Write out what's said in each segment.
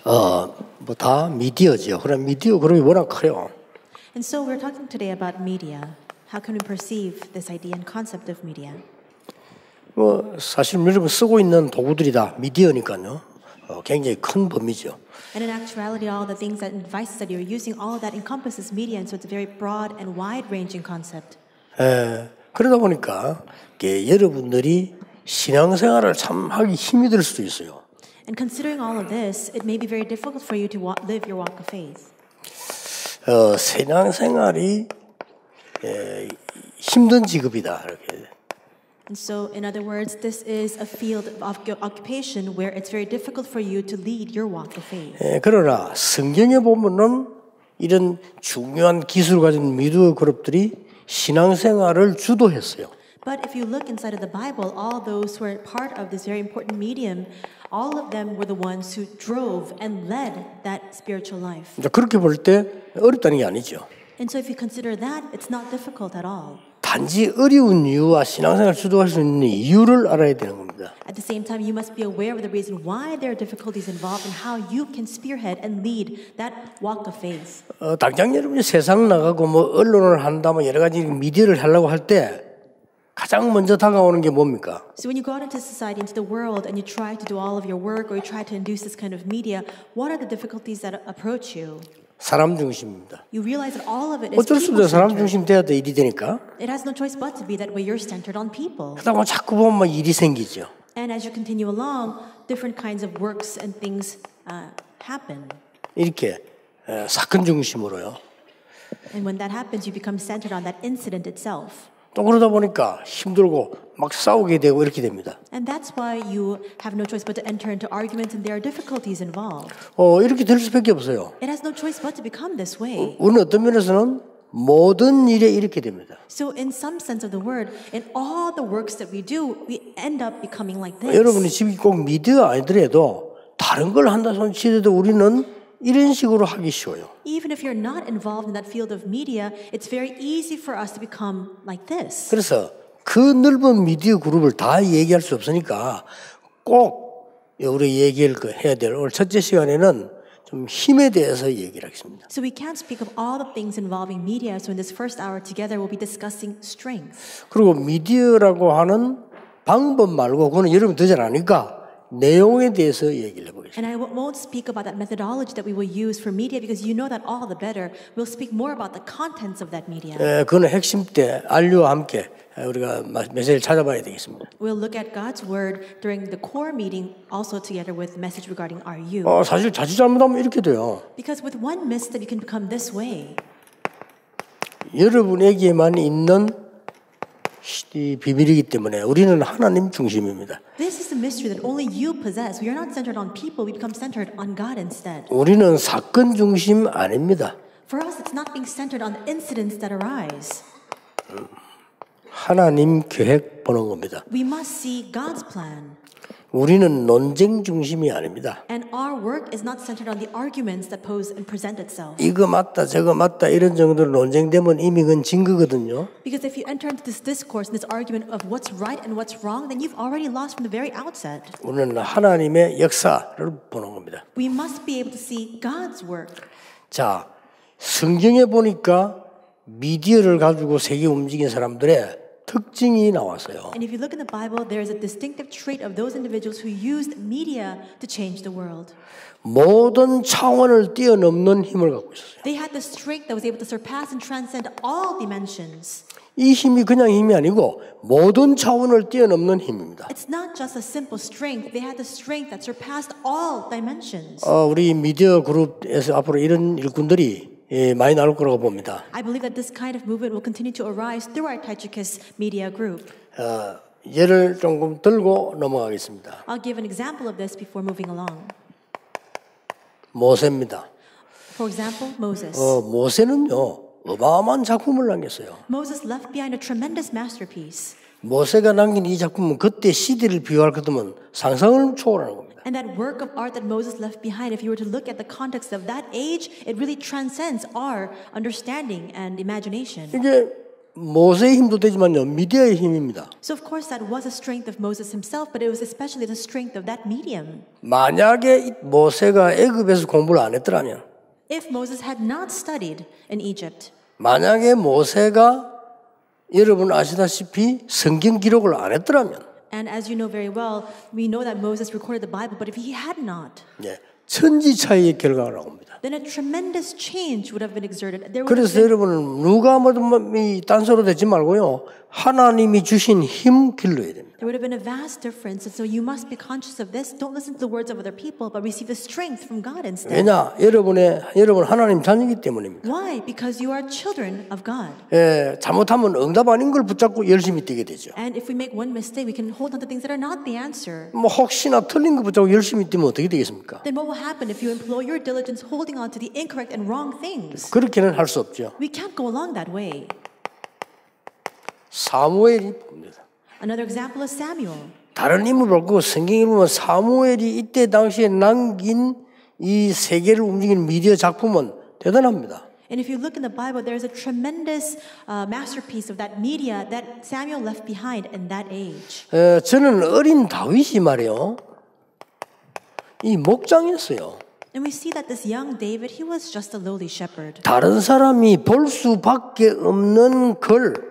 뭐 다 미디어죠. 그럼 미디어 그룹이 워낙 커요. And so we're talking today about media. How can we perceive this idea and concept of media? 뭐 사실 여러분 쓰고 있는 도구들이 다 미디어니까요. 굉장히 큰 범위죠. And in actuality, all the things and devices that you're using, all of that encompasses media, and so it's a very broad and wide-ranging concept. 그러다 보니까 여러분들이 신앙생활을 참 하기 힘이 들 수도 있어요. And considering all of this, it may be very difficult for you to live your walk of faith. 신앙생활이 힘든 직업이다 이렇게. And so, in other words, this is a field of occupation where it's very difficult for you to lead your walk of faith. 그러나 성경에 보면은 이런 중요한 기술을 가진 미디어 그룹들이 신앙생활을 주도했어요. But if you look inside of the Bible, all those who are part of this very important medium, all of them were the ones who drove and led that spiritual life. 그렇게 볼 때 어렵다는 게 아니죠. And so, if you consider that, it's not difficult at all. 단지 어려운 이유와 신앙생활을 주도할 수 있는 이유를 알아야 되는 겁니다. At the same time, you must be aware of the reason why there are difficulties involved and how you can spearhead and lead that walk of faith. 당장 여러분이 세상 나가고 뭐 언론을 한다 뭐 여러 가지 미디어를 하려고 할 때 가장 먼저 다가오는 게 뭡니까? So when you go out into society, into the world, and you try to do all of your work or you try to induce this kind of media, what are the difficulties that approach you? 사람 중심입니다. You realize that all of it is 어쩔 수 없어요. 사람 people-centered. 중심 돼야 돼 일이 되니까. It has no choice but to be that way. You're centered on people. 그러다 보면 자꾸 보면 막 일이 생기죠. And as you continue along, different kinds of works and things happen. 이렇게 사건 중심으로요. And when that happens, you become centered on that incident itself. 또 그러다 보니까 힘들고 막 싸우게 되고 이렇게 됩니다. And that's why you have no choice but to enter into arguments and there are difficulties involved. 이렇게 될 수밖에 없어요. It has no choice but to become this way. 우리는 어떤 면에서는 모든 일에 이렇게 됩니다. So in some sense of the word, in all the works that we do, we end up becoming like this. 여러분이 집이 꼭 미디어 아니더라도 다른 걸 한다 손 치더라도 우리는 이런 식으로 하기 쉬워요. Even if you're not involved in that field of media, it's very easy for us to become like this. 그래서 그 넓은 미디어 그룹을 다 얘기할 수 없으니까 꼭 우리 해야 될 오늘 첫째 시간에는 좀 힘에 대해서 얘기를 하겠습니다. So we can't speak of all the things involving media. So in this first hour together, we'll be discussing strength. 그리고 미디어라고 하는 방법 말고 그거는 여러분 더 잘 아니까 내용에 대해서 얘기를 해보겠습니다. And I won't speak about that methodology that we will use for media because you know that all the better. We'll speak more about the contents of that media. 그거는 핵심 때 알류와 함께 우리가 메시지를 찾아봐야 되겠습니다. We'll look at God's word during the core meeting, also together with message regarding our you. 사실 자칫 잘못하면 이렇게 돼요. Because with one misstep, you can become this way. 여러분에게만 있는 이 비밀이기 때문에 우리는 하나님 중심입니다. This is the mystery that only you possess. We are not centered on people. We become centered on God instead. 우리는 사건 중심 아닙니다. For us, it's not being centered on the incidents that arise. 하나님 계획 보는 겁니다. We must see God's plan. 우리는 논쟁 중심이 아닙니다. And our work is not centered on the arguments that pose and present itself. 이거 맞다 저거 맞다 이런 정도로 논쟁되면 이미 그건 진 거거든요. Because if you enter into this discourse and this argument of what's right and what's wrong, then you've already lost from the very outset. 우리는 하나님의 역사를 보는 겁니다. We must be able to see God's work. 자, 성경에 보니까 미디어를 가지고 세계 움직인 사람들의 특징이 나왔어요. And if you look in the Bible, there is a distinctive trait of those individuals who used media to change the world. 모든 차원을 뛰어넘는 힘을 갖고 있었어요. They had the strength that was able to surpass and transcend all dimensions. 이 힘이 그냥 힘이 아니고 모든 차원을 뛰어넘는 힘입니다. It's not just a simple strength. They had the strength that surpassed all dimensions. 우리 미디어 그룹에서 앞으로 이런 일꾼들이 많이 나올 거라고 봅니다. I believe that this kind of movement will continue to arise through our Tychicus media group. 예를 조금 들고 넘어가겠습니다. I'll give an example of this before moving along. 모세입니다. For example, Moses. 모세는요 어마어마한 작품을 남겼어요. Moses left behind a tremendous masterpiece. 모세가 남긴 이 작품은 그때 시대를 비교할 것 같으면 상상을 초월하는 겁니다. And that work of art that Moses left behind, if you were to look at the context of that age, it really transcends our understanding and imagination. 이게 모세의 힘도 되지만요, 미디어의 힘입니다. So of course that was a strength of Moses himself, but it was especially the strength of that medium. 만약에 모세가 애굽에서 공부를 안 했더라면, If Moses had not studied in Egypt, 만약에 모세가 여러분 아시다시피 성경 기록을 안 했더라면, and as you know very well, we know that Moses recorded the Bible, but if he had not, 예, 천지 차이의 결과가 나옵니다. then a tremendous change would have been exerted. There would have 그래서 been, 여러분은 누가 뭐든 딴소리 되지 말고요, 하나님이 주신 힘 길러야 됩니다. there would have been a vast difference, and so you must be conscious of this. Don't listen to the words of other people, but receive the strength from God instead. 왜냐? 여러분 하나님 자녀이기 때문입니다. Why? Because you are children of God. 예, 잘못하면 응답 아닌 걸 붙잡고 열심히 뛰게 되죠. And if we make one mistake, we can hold on to things that are not the answer. 뭐 혹시나 틀린 거 붙잡고 열심히 뛰면 어떻게 되겠습니까? Then what will happen if you employ your diligence holding on to the incorrect and wrong things? 그렇게는 할 수 없죠. We can't go along that way. 사무엘이 봅니다. Another example is Samuel. 다른 인물 말고 성경에 보면 사무엘이 이때 당시에 남긴 이 세계를 움직이는 미디어 작품은 대단합니다. And if you look in the Bible, there's a tremendous masterpiece of that media that Samuel left behind in that age. 저는 어린 다윗이 말이요, 이 목장이었어요. And we see that this young David, he was just a lowly shepherd. 다른 사람이 볼 수밖에 없는 걸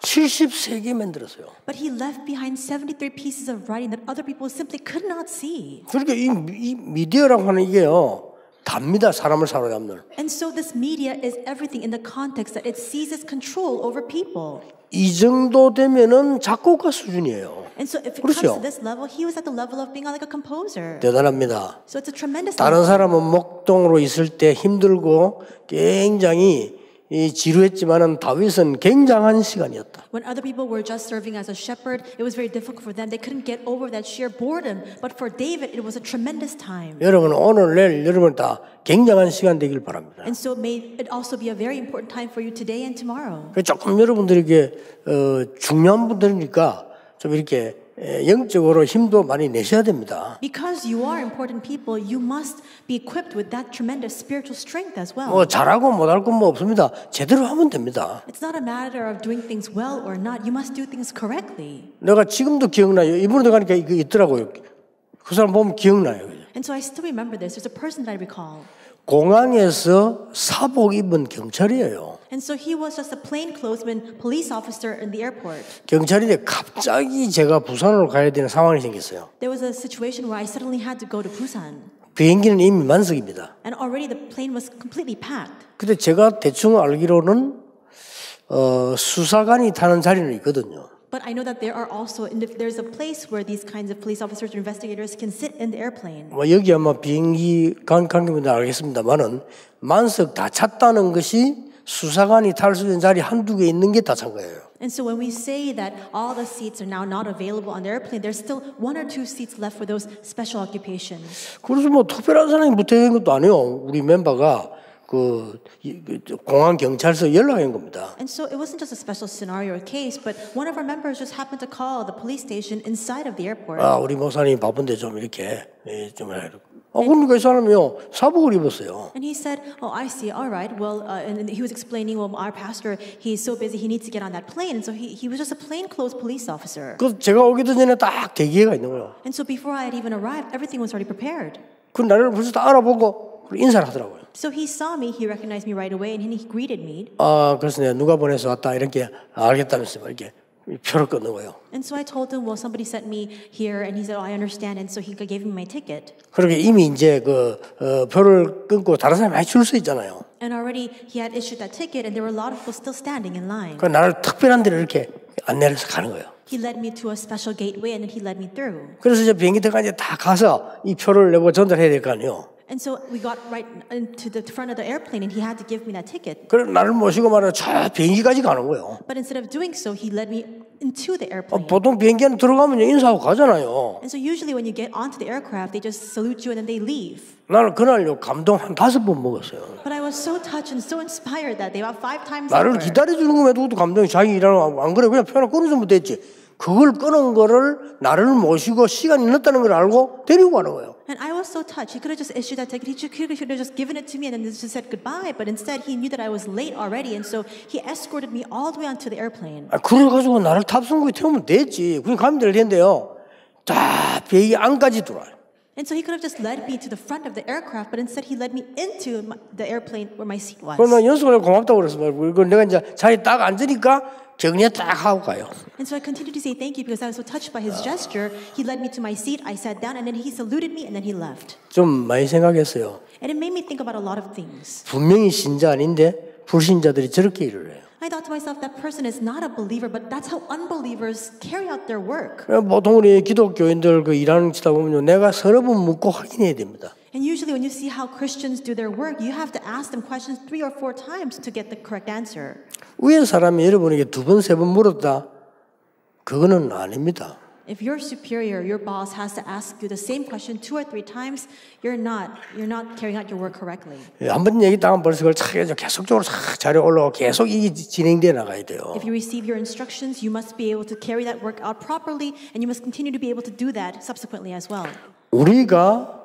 73개 만들었어요. But he left behind 73 pieces of writing that other people simply could not see. 그러니까 이 미디어라고 하는 이게요, 답니다. 사람을 사로잡는. And so this media is everything in the context that it seizes control over people. 이 정도 되면은 작곡가 수준이에요. And so if it 그렇죠. comes to this level, he was at the level of being like a composer. 대단합니다. So it's a tremendous 다른 level. 사람은 목동으로 있을 때 힘들고 굉장히 지루했지만은 다윗은 굉장한 시간이었다. When other people were just serving as a shepherd, it was very difficult for them. They couldn't get over that sheer boredom. But for David, it was a tremendous time. 여러분 오늘 내일 여러분 다 굉장한 시간 되길 바랍니다. And so may it also be a very important time for you today and tomorrow. 조금 여러분들에게 중요한 분들이니까 좀 이렇게 영적으로 힘도 많이 내셔야 됩니다. Because you are important people, you must be equipped with that tremendous spiritual strength as well. 뭐 잘하고 못할 건 뭐 없습니다. 제대로 하면 됩니다. It's not a matter of doing things well or not. You must do things correctly. 내가 지금도 기억나요. 이번에 가니까 이거 있더라고요. 그 사람 보면 기억나요. And so I still remember this. There's a person that I recall. 공항에서 사복 입은 경찰이에요. And so he was just a plainclothesman police officer in the airport. 경찰인데 갑자기 제가 부산으로 가야 되는 상황이 생겼어요. There was a situation where I suddenly had to go to Busan. 비행기는 이미 만석입니다. And already the plane was completely packed. 근데 제가 대충 알기로는 수사관이 타는 자리는 있거든요. But I know that there are also, there's a place where these kinds of police officers or investigators can sit in the airplane. 뭐 여기 아마 비행기 관계분들 알겠습니다만은 만석 다 찼다는 것이 수사관이 탈 수 있는 자리 한두 개 있는 게 다 찬 거예요. And so when we say that all the seats are now not available on the airplane, there's still 1 or 2 seats left for those special occupations. 그래서 뭐 특별한 사람이 붙어있는 것도 아니에요. 우리 멤버가 공항 경찰서 연락한 겁니다. And so it wasn't just a special scenario or case, but one of our members just happened to call the police station inside of the airport. 아, 우리 목사님이 바쁜데 좀 이렇게 좀 해라. 그러니까 이 사람이요 사복을 입었어요. And he said, "Oh, I see. All right. Well," and he was explaining, "Well, our pastor, he's so busy, he needs to get on that plane." And so he was just a plainclothes police officer. 그 제가 오기도 전에 딱 대기회가 있는 거예요. And so before I had even arrived, everything was already prepared. 그 나를 벌써 다 알아보고 인사를 하더라고요. So he saw me, he recognized me right away, and he greeted me. 아, 그래서 내가 누가 보내서 왔다 이렇게 알겠다면서 이렇게 표를 끊는 거예요. And so I told him, well, somebody sent me here, and he said, oh, I understand, and so he gave me my ticket. 그렇게 이미 이제 표를 끊고 다른 사람이 많이 줄 수 있잖아요. And already he had issued that ticket, and there were a lot of people still standing in line. 그 나를 특별한 데를 이렇게 안내를 해서 가는 거예요. He led me to a special gateway, and then he led me through. 그래서 이제 비행기 terminal 이제 다 가서 이 표를 내고 전달해야 될 거 아니에요. And so we got right into the front of the airplane, and he had to give me that ticket. 그래서 나를 모시고 말하면 저 비행기까지 가는 거예요. But instead of doing so, he led me into the airplane. 보통 비행기 안에 들어가면 인사하고 가잖아요. And so usually when you get onto the aircraft, they just salute you and then they leave. 나는 그날요 감동 한 5번 먹었어요. But I was so touched and so inspired that day, about 5 times 나를 over. 기다려주는 것만 해도 감동이 자기 일하는 안 그래 그냥 편하게 끊어주면 됐지. 그걸 끄는 거를 나를 모시고 시간이 늦다는 걸 알고 데리고 가는 거예요. And I was so touched. He could have just issued that ticket. He should have just given it to me and then just said goodbye. But instead, he knew that I was late already, and so he escorted me all the way onto the airplane. 그래가지고 나를 탑승구에 태우면 됐지. 그냥 가면 될 텐데요. 다 비행기 안까지 들어와요. And so he could have just led me to the front of the aircraft, but instead he led me into the airplane where my seat was. 그러나 연수가 고맙다고 그랬어. 그 내가 이제 자리에 딱 앉으니까 정리에 딱 하고 가요. And so I continued to say thank you because I was so touched by his gesture. He led me to my seat. I sat down, and then he saluted me, and then he left. 좀 많이 생각했어요. And it made me think about a lot of things. 분명히 신자 아닌데 불신자들이 저렇게 일을 해요. I thought to myself, that person is not a believer, but that's how unbelievers carry out their work. 보통 우리 기독교인들 그 일하는 치다 보면요, 내가 서너 번 묻고 확인해야 됩니다. And usually when you see how Christians do their work, you have to ask them questions 3 or 4 times to get the correct answer. 위에 사람이 여러분에게 2번, 3번 물었다. 그거는 아닙니다. If your superior, your boss has to ask you the same question 2 or 3 times, you're not carrying out your work correctly. 한번 얘기 당하면 벌써 그걸 계속적으로 자리에 올라오고 계속 이게 진행돼 나가야 돼요. If you receive your instructions, you must be able to carry that work out properly, and you must continue to be able to do that subsequently as well. 우리가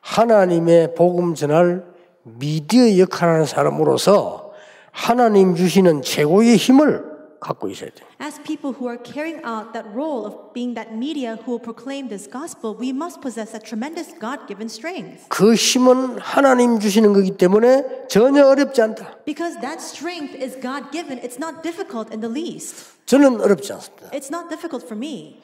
하나님의 복음 전할 미디어 역할하는 사람으로서 하나님 주시는 최고의 힘을 갖고 있어야 돼요. As people who are carrying out that role of being that media who will proclaim this gospel, we must possess that tremendous God-given strength. 그 힘은 하나님 주시는 거기 때문에 전혀 어렵지 않다. Because that strength is God-given, it's not difficult in the least. 저는 어렵지 않습니다. It's not difficult for me.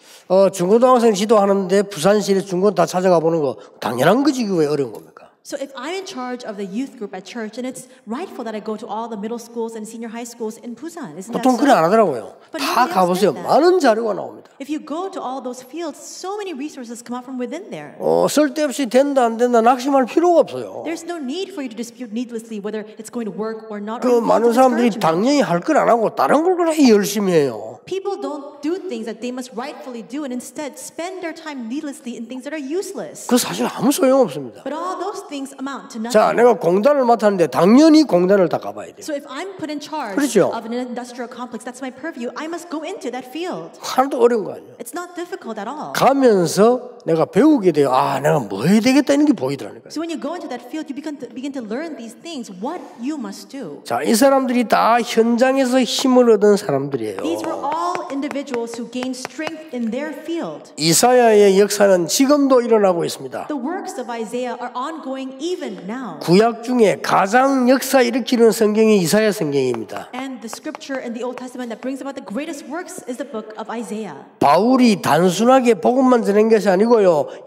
중고등학생 지도하는데 부산시에 중고 다 찾아가 보는 거 당연한 거지 왜 어려운 겁니까? So if I'm in charge of the youth group at church, and it's rightful that I go to all the middle schools and senior high schools in Busan, isn't that 보통 그래 안 so? 하더라고요. But 다 nobody else 가보세요. did that. 많은 자료가 나옵니다. If you go to all those fields, so many resources come out from within there. 쓸데없이 된다 안 된다 낙심할 필요가 없어요. There's no need for you to dispute needlessly whether it's going to work or not. 그 Or 많은 사람들이 discouragement. 당연히 할 걸 안 하고 다른 걸 그렇게 열심히 해요. People don't do things that they must rightfully do and instead spend their time needlessly in things that are useless. 그 사실 아무 소용 없습니다. But all those things amount to nothing. 자, 내가 공단을 맡았는데 당연히 공단을 다 가봐야 돼요. So if I'm put in charge 그렇죠. of an industrial complex, that's my purview. I must go into that field. 하나도 어려운 거 아니에요. It's not difficult at all. 가면서 내가 배우게 돼요. 내가 뭐 해야 되겠다 이런 게 보이더라니까요. So when you go into that field, you begin to learn these things, what you must do. 자, 이 사람들이 다 현장에서 힘을 얻은 사람들이에요. These were all individuals who gained strength in their field. 이사야의 역사는 지금도 일어나고 있습니다. The works of Isaiah are ongoing even now. 구약 중에 가장 역사 일으키는 성경이 이사야 성경입니다. And the scripture in the Old Testament that brings about the greatest works is the book of Isaiah. 바울이 단순하게 복음만 전한 것이 아니고요.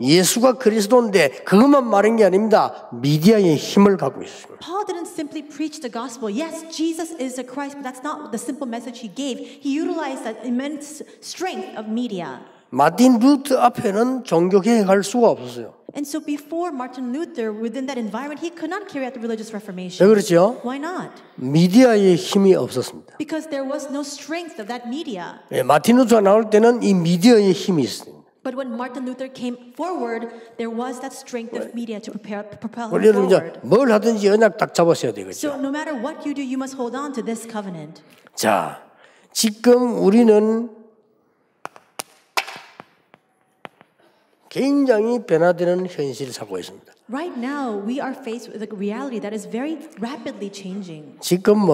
예수가 그리스도인데 그것만 말한 게 아닙니다. 미디어의 힘을 갖고 있습니다. Paul didn't simply preach the gospel. Yes, Jesus is the Christ, but that's not the simple message he gave. He utilized that immense strength of media. 마틴 루터 앞에는 종교개혁할 수가 없었어요. And so before Martin Luther, within that environment, he could not carry out the religious 왜 reformation. 그렇죠? Why not? 미디어의 힘이 없었습니다. Because there was no strength of that media. 마틴 루터가 나올 때는 이 미디어의 힘이 있습니다. But when Martin Luther came forward, there was that strength of media to propel him 원래는 이제 forward. 뭘 하든지 언약 딱 잡으셔야 되겠죠. So no matter what you do, you must hold on to this covenant. 자, 지금 우리는 굉장히 변화되는 현실을 살고 있습니다. Right now, we are faced with a reality that is very rapidly changing. 지금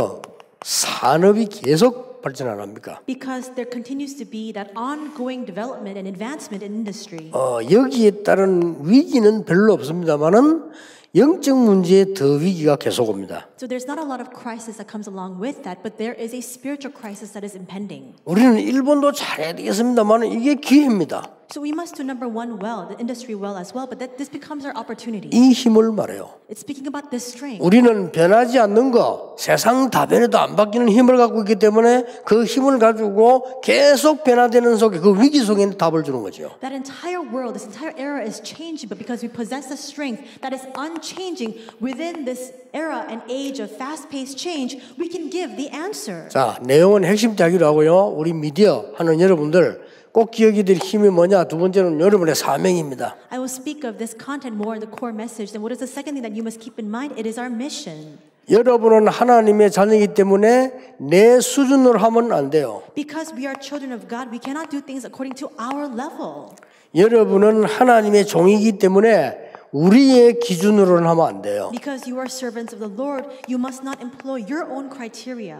산업이 계속 발전 안 합니까? Because there continues to be that ongoing development and advancement in industry. 여기에 따른 위기는 별로 없습니다만은 영적 문제에 더 위기가 계속 옵니다. So there's not a lot of crisis that comes along with that, but there is a spiritual crisis that is impending. 우리는 일본도 잘해야 되겠습니다만 이게 기회입니다. So we must do number one well, the industry well as well, but that this becomes our opportunity. 이 힘을 말해요. It's speaking about this strength. 우리는 변하지 않는 거, 세상 다 변해도 안 바뀌는 힘을 갖고 있기 때문에 그 힘을 가지고 계속 변화되는 속에 그 위기 속에 답을 주는 거죠. That entire world, this entire era is changing, but because we possess a strength that is unchanging within this era and age of fast-paced change, we can give the answer. 자, 내용은 핵심 이야기로 하고요. 우리 미디어 하는 여러분들 꼭 기억이 될 힘이 뭐냐? 두 번째는 여러분의 사명입니다. I will speak of this content more in the core message. Then what is the second thing that you must keep in mind? It is our mission. 여러분은 하나님의 자녀이기 때문에 내 수준으로 하면 안 돼요. Because we are children of God, we cannot do things according to our level. 여러분은 하나님의 종이기 때문에 우리의 기준으로는 하면 안 돼요. Because you are servants of the Lord, you must not employ your own criteria.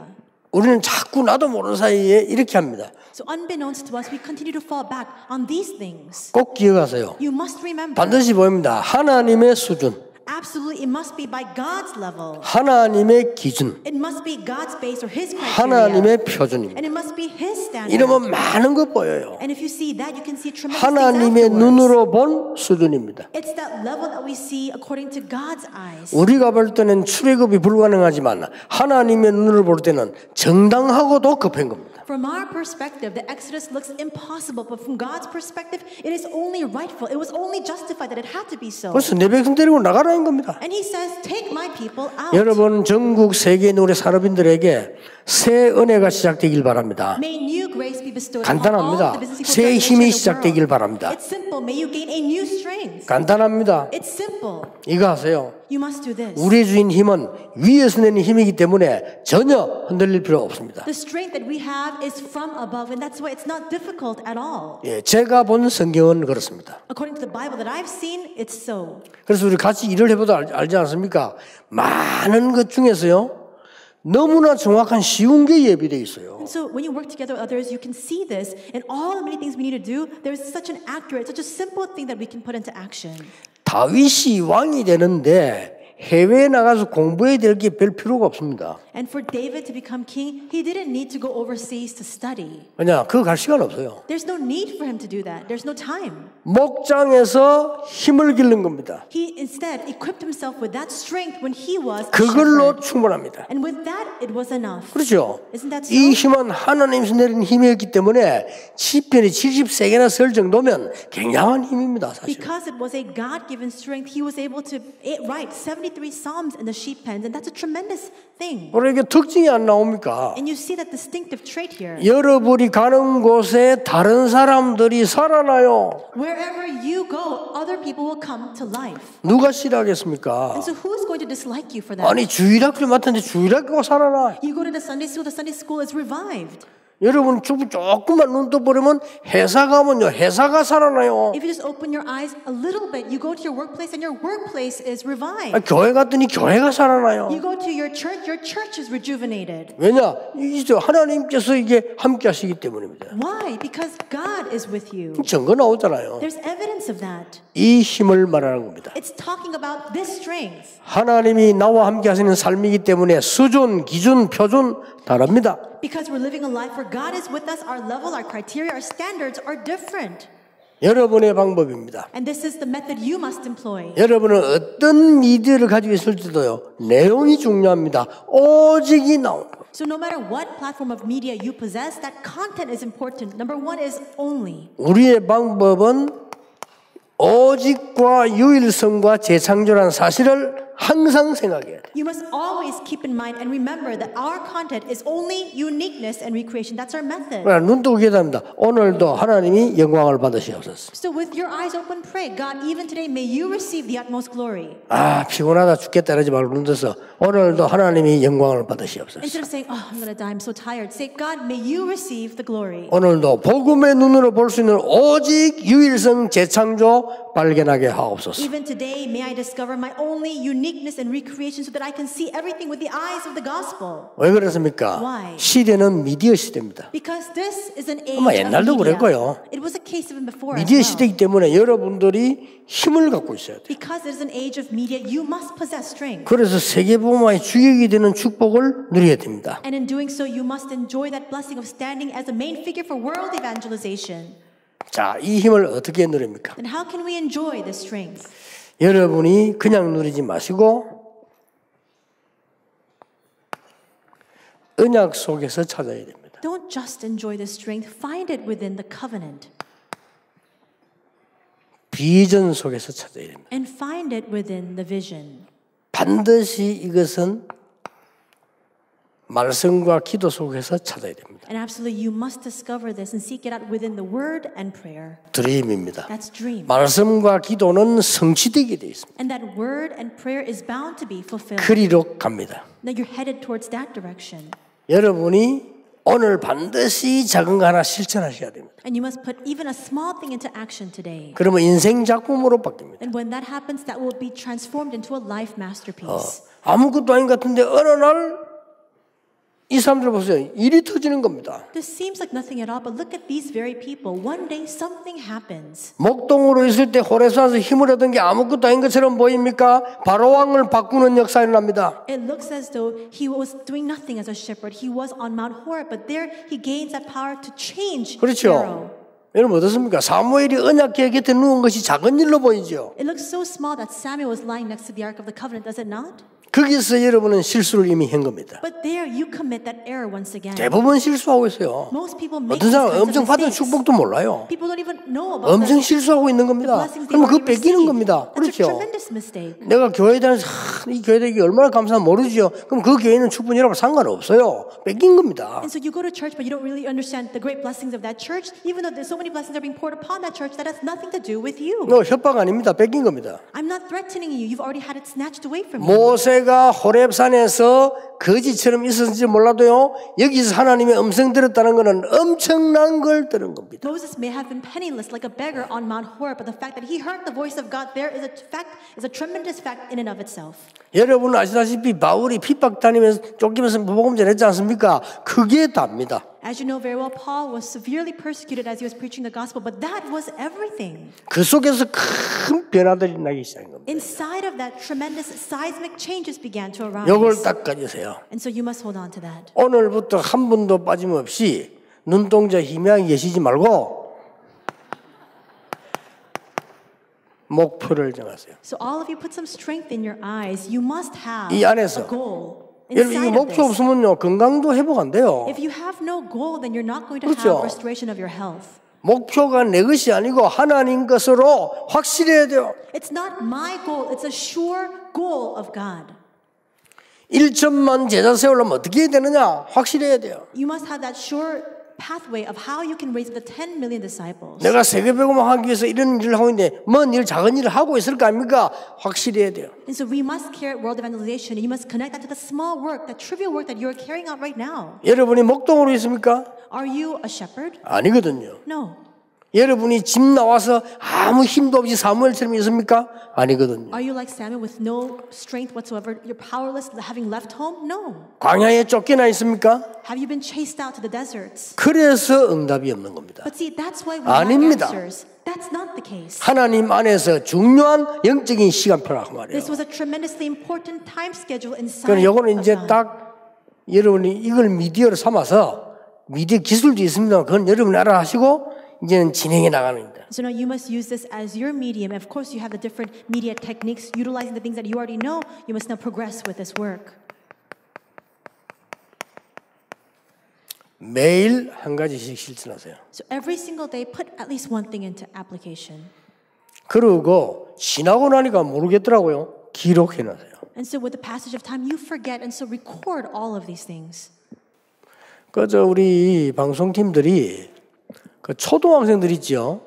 우리는 자꾸 나도 모르는 사이에 이렇게 합니다. So unbeknownst to us, we continue to fall back on these things. 꼭 기억하세요. You must remember. 반드시 보입니다. 하나님의 수준, Absolutely, it must be by God's level. 하나님의 기준, It must be God's base or His criteria. 하나님의 표준입니다. And it must be His standard. 이러면 많은 거 보여요. And if you see that, you can see tremendous things 하나님의 afterwards. 눈으로 본 수준입니다. It's that level that we see according to God's eyes. 우리가 볼 때는 출애굽이 불가능하지만 하나님의 눈으로 볼 때는 정당하고도 급한 겁니다. From our perspective, the Exodus looks impossible, but from God's perspective, it is only rightful. It was only justified that it had to be so. 그래서 내 백성 데리고 나가라는 겁니다. And He says, take my people out. 여러분 전국 세계 노래 산업인들에게 새 은혜가 시작되길 바랍니다. May new grace be bestowed on all the 간단합니다. business people 새 throughout 힘이 the 시작되길 world. 바랍니다. It's simple. May you gain a new strength. 간단합니다. It's simple. 이거 하세요. You must do this. 우리의 주인 힘은 위에서 내는 힘이기 때문에 전혀 흔들릴 필요 없습니다. The strength that we have is from above, and that's why it's not difficult at all. 예, 제가 본 성경은 그렇습니다. According to the Bible that I've seen, it's so. 그래서 우리 같이 일을 해보다 알지 않습니까? 많은 것 중에서요. 너무나 정확한 쉬운 게 예비되어 있어요. And so when you work together with others, you can see this. And all the many things we need to do, there's such an accurate, such a simple thing that we can put into action. 다윗이 왕이 되는데 해외에 나가서 공부해야 될 게 별 필요가 없습니다. And for David to become king, he didn't need to go overseas to study. 왜냐? 그거 갈 시간 없어요. There's no need for him to do that. There's no time. 목장에서 힘을 기르는 겁니다. He instead equipped himself with that strength when he was a 그걸로 shepherd. 충분합니다. And with that, it was enough. 그렇죠? Isn't that so? 이 힘은 하나님에서 내린 힘이었기 때문에 시편이 73개나 쓸 정도면 굉장한 힘입니다. 사실. Because it was a God-given strength, he was able to write 73 psalms in the sheep pens, and that's a tremendous thing. 그러니까 특징이 안 나옵니까? And you see that distinctive trait here. 여러분이 가는 곳에 다른 사람들이 살아나요. Wherever you go, other people will come to life. 누가 싫어하겠습니까? And so who is going to dislike you for that? 아니 주일학교 맡았는데 주일학교가 살아나. You go to the Sunday school is revived. 여러분 조금만 눈 떠보려면 회사 가면요 회사가 살아나요. If you just open your eyes a little bit, you go to your workplace and your workplace is revived. 교회 갔더니 교회가 살아나요. You go to your church is rejuvenated. 왜냐? 이제 하나님께서 이게 함께 하시기 때문입니다. Why? Because God is with you. 증거 나오잖아요. There's evidence of that. 이 힘을 말하는 겁니다. It's talking about this strength. 하나님이 나와 함께 하시는 삶이기 때문에 수준, 기준, 표준 다릅니다. Because we're living a life where God is with us, our level, our criteria, our standards are different. 여러분의 방법입니다. And this is the method you must employ. 여러분은 어떤 미디어를 가지고 있을지도요. 내용이 중요합니다. 오직이 나오는 거. So no matter what platform of media you possess, that content is important. Number one is only. 우리의 방법은 오직과 유일성과 재창조라는 사실을 항상 생각해야 돼. You must always keep in mind and remember that our content is only uniqueness and recreation. That's our method. 눈 뜨고 기도합니다. 오늘도 하나님이 영광을 받으시옵소서. So with your eyes open, pray, God, even today, may you receive the utmost glory. 아 피곤하다 죽겠다 이러지 말고 눈 떠서 오늘도 하나님이 영광을 받으시옵소서. Instead of saying, oh, I'm going to die, I'm so tired, say, God, may you receive the glory. 오늘도 복음의 눈으로 볼 수 있는 오직 유일성 재창조 발견하게 하옵소서. Even today, may I discover my only uniqueness and recreation so that I can see everything with the eyes of the gospel. 왜 그렇습니까? Why? 시대는 미디어 시대입니다. Because this is an age 아마 of 옛날도 media. 그랬고요. It was a case even before as 미디어 well. 시대이기 때문에 여러분들이 힘을 갖고 있어야 돼요. Because it is an age of media, you must possess strength. 그래서 세계복음화의 주역이 되는 축복을 누려야 됩니다. And in doing so, you must enjoy that blessing of standing as the main figure for world evangelization. 자, 이 힘을 어떻게 누립니까? And how can we enjoy this strength? 여러분이 그냥 누리지 마시고 언약 속에서 찾아야 됩니다. Don't just enjoy this strength, find it within the covenant. 비전 속에서 찾아야 됩니다. And find it within the vision. 반드시 이것은 말씀과 기도 속에서 찾아야 됩니다. And absolutely, you must discover this and seek it out within the Word and prayer. 드림입니다. That's dream. 말씀과 기도는 성취되게 되어 있습니다. And that Word and prayer is bound to be fulfilled. 그리로 갑니다. That you're headed towards that direction. 여러분이 오늘 반드시 작은 거 하나 실천하셔야 됩니다. And you must put even a small thing into action today. 그러면 인생 작품으로 바뀝니다. And when that happens, that will be transformed into a life masterpiece. 아무것도 아닌 것 같은데 어느 날 이 사람들 보세요. 일이 터지는 겁니다. This seems like nothing at all, but look at these very people. One day something happens. 목동으로 있을 때 호레산에서 힘을 얻은 게 아무것도 아닌 것처럼 보입니까? 바로 왕을 바꾸는 역사가 일어납니다. It looks as though he was doing nothing as a shepherd. He was on Mount Horeb, but there he gains that power to change 그렇죠. Pharaoh. 여러분 어떻습니까? 사무엘이 언약궤 곁에 누운 것이 작은 일로 보이죠. It looks so small that Samuel was lying next to the Ark of the Covenant, does it not? 거기서 여러분은 실수를 이미 한 겁니다. But there you commit that error once again. 대부분 실수하고 있어요. Most people make 어떤 these 사람은 kinds of 엄청 받은 mistakes. 축복도 몰라요. People don't even know about 엄청 the 실수하고 있는 겁니다. blessings they 그러면 그거 already 뺏기는 received. 겁니다. That's a 그렇죠. tremendous mistake. 내가 교회에 다녀서 이 교회 되기 얼마나 감사한지 모르죠. 그럼 그 교회는 축복이라고 상관없어요. 뺏긴 겁니다. And so you go to church, but you don't really understand the great blessings of that church. Even though there's so many blessings that are being poured upon that church, that has nothing to do with you. 협박 아닙니다. 뺏긴 겁니다. I'm not threatening you. You've already had it snatched away from you. 모세가 호렙산에서 거지처럼 있었는지 몰라도요. 여기서 하나님의 음성 들었다는 것은 엄청난 걸 들은 겁니다. Moses may have been penniless like a beggar on Mount Horeb, but the fact that he heard the voice of God there is a tremendous fact in and of itself. 여러분 아시다시피 바울이 핍박 다니면서 쫓기면서 복음 전했지 않습니까? 그게 답니다. As you know very well, Paul was severely persecuted as he was preaching the gospel, but that was everything. 그 속에서 큰 변화들이 나기 시작한 겁니다. Inside of that, tremendous seismic changes began to arise. 이걸 딱 가지세요. And so you must hold on to that. 오늘부터 한 분도 빠짐없이 눈동자 희미하게 계시지 말고 목표를 정하세요. So all of you put some strength in your eyes. You must have 이 안에서. a goal. 여러분 이 Inside of 목표 this. 없으면요 건강도 회복 안 돼요. If you have no goal, then you're not going to 그렇죠. have restoration of your health. 목표가 내 것이 아니고 하나님 것으로 확실해야 돼요. It's not my goal. It's a sure goal of God. 1천만 제자 세우려면 어떻게 해야 되느냐? 확실해야 돼요. You must have that sure pathway of how you can raise the 10 million disciples. 내가 세계복음을 하기 위해서 이런 일을 하고 있는데 먼 일, 작은 일을 하고 있을 거 아닙니까? 확실해야 돼요. And so we must carry out world evangelization. And you must connect that to the small work, the trivial work that you're carrying out right now. 여러분이 목동으로 있습니까? Are you a shepherd? 아니거든요. No. 여러분이 집 나와서 아무 힘도 없이 사무엘처럼 있습니까? 아니거든요. Are you like Samuel with no strength whatsoever? You're powerless, having left home? No. 광야에 쫓겨나 있습니까? Have you been chased out to the deserts? 그래서 응답이 없는 겁니다. But see, that's why we 아닙니다. lack answers. That's not the case. 하나님 안에서 중요한 영적인 시간표라고 말이에요. This was a tremendously important time schedule inside 그럼 요거는 of 이제 God. 딱 여러분이 이걸 미디어로 삼아서 미디어 기술도 있습니다. 그건 여러분이 알아 하시고 이제는 진행해 나가는 겁니다. So now you must use this as your medium. Of course, you have the different media techniques, utilizing the things that you already know. You must now progress with this work. 매일 한 가지씩 실천하세요. So every single day, put at least one thing into application. 그리고 지나고 나니까 모르겠더라고요. 기록해 놔세요. And so with the passage of time, you forget, and so record all of these things. 그저 우리 방송팀들이 그 초등학생들 있죠.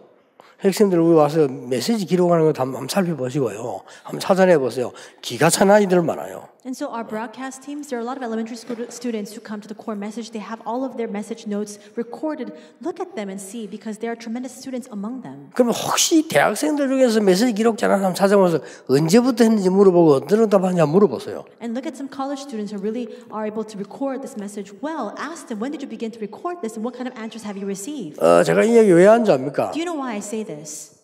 학생들 우리 와서 메시지 기록하는 거 한번 살펴보시고요. 한번 찾아내 보세요. 기가 찬 아이들 많아요. And so our broadcast teams, there are a lot of elementary school students who come to the core message. They have all of their message notes recorded. Look at them and see, because there are tremendous students among them. 그러면 혹시 대학생들 중에서 메시지 기록 잘하는 사람 찾아보면서 언제부터 했는지 물어보고 어떤 응답하냐 물어보세요. And look at some college students who really are able to record this message well. Ask them, when did you begin to record this, and what kind of answers have you received? 제가 이 얘기 왜 하는지 압니까? Do you know why I say this?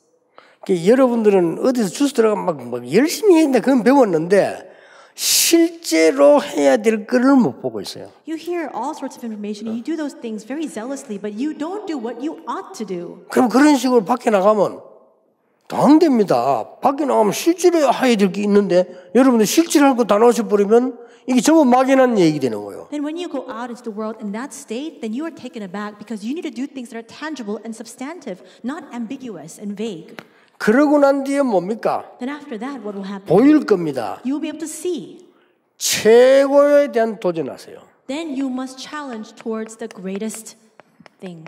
여러분들은 어디서 주스 들어가 막 열심히 했는데 그건 배웠는데 실제로 해야 될 거를 못 보고 있어요. You hear all sorts of information and you do those things very zealously, but you don't do what you ought to do. 그럼 그런 식으로 밖에 나가면 당됩니다. 밖에 나가면 실제로 해야 될 게 있는데 여러분들 실제로 할 거 다 넣으셔버리면 이게 전부 막연한 얘기 되는 거예요. Then when you go out into the world in that state, then you are taken aback because you need to do things that are tangible and substantive, not ambiguous and vague. 그러고 난 뒤에 뭡니까? Then after that, what will happen? 보일 겁니다. You will be able to see. 최고에 대한 도전하세요. then you must challenge towards the greatest thing.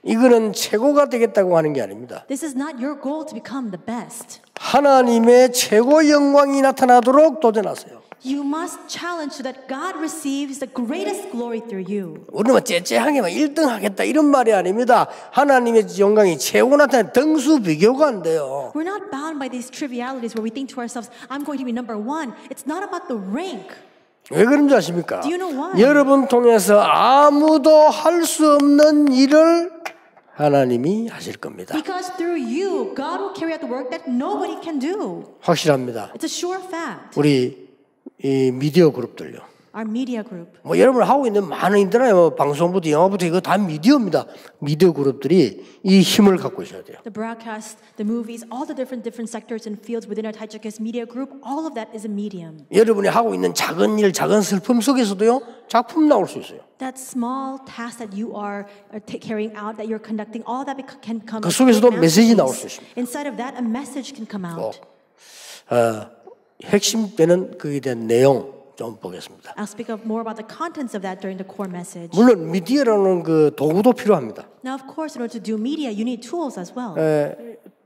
이거는 최고가 되겠다고 하는 게 아닙니다. This is not your goal to become the best. 하나님의 최고 영광이 나타나도록 도전하세요. You must challenge so that God receives the greatest glory through you. 우리는 뭐 째째하게 막 1등 하겠다 이런 말이 아닙니다. 하나님의 영광이 최고 나타나는 등수 비교가 안 돼요. We're not bound by these trivialities where we think to ourselves, I'm going to be number one. It's not about the rank. 왜 그런지 아십니까? Do you know why? 여러분 통해서 아무도 할 수 없는 일을 하나님이 하실 겁니다. Because through you, God will carry out the work that nobody can do. 확실합니다. It's a sure fact. 우리 이 미디어 그룹들요. Our media group. 뭐 여러분 하고 있는 많은 있잖아요. 뭐 방송부터 영화부터 이거 다 미디어입니다. 미디어 그룹들이 이 힘을 갖고 있어야 돼요. The broadcast, the movies, all the different sectors and fields within our Taijikis media group, all of that is a medium. 여러분이 하고 있는 작은 일, 작은 슬픔 속에서도요 작품 나올 수 있어요. That small task that you are carrying out, that you're conducting, all that can come. 그 속에서도 메시지 나올 수 있습니다. Inside of that, a message can come out. 핵심되는 그에 대한 내용 좀 보겠습니다. I'll speak up more about the contents of that during the core message. 물론 미디어라는 그 도구도 필요합니다. Now, of course, in order to do media, you need tools as well.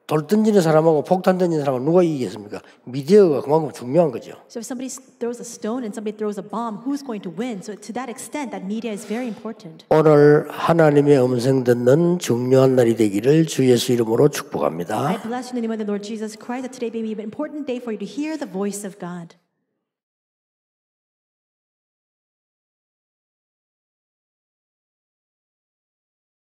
돌 던지는 사람하고 폭탄 던지는 사람은 누가 이기겠습니까? 미디어가 그만큼 중요한 거죠. So if somebody throws a stone and somebody throws a bomb, who's going to win? So to that extent, that media is very important. 오늘 하나님의 음성 듣는 중요한 날이 되기를 주 예수 이름으로 I 축복합니다. bless you in the name of the Lord Jesus Christ that today may be an important day for you to hear the voice of God.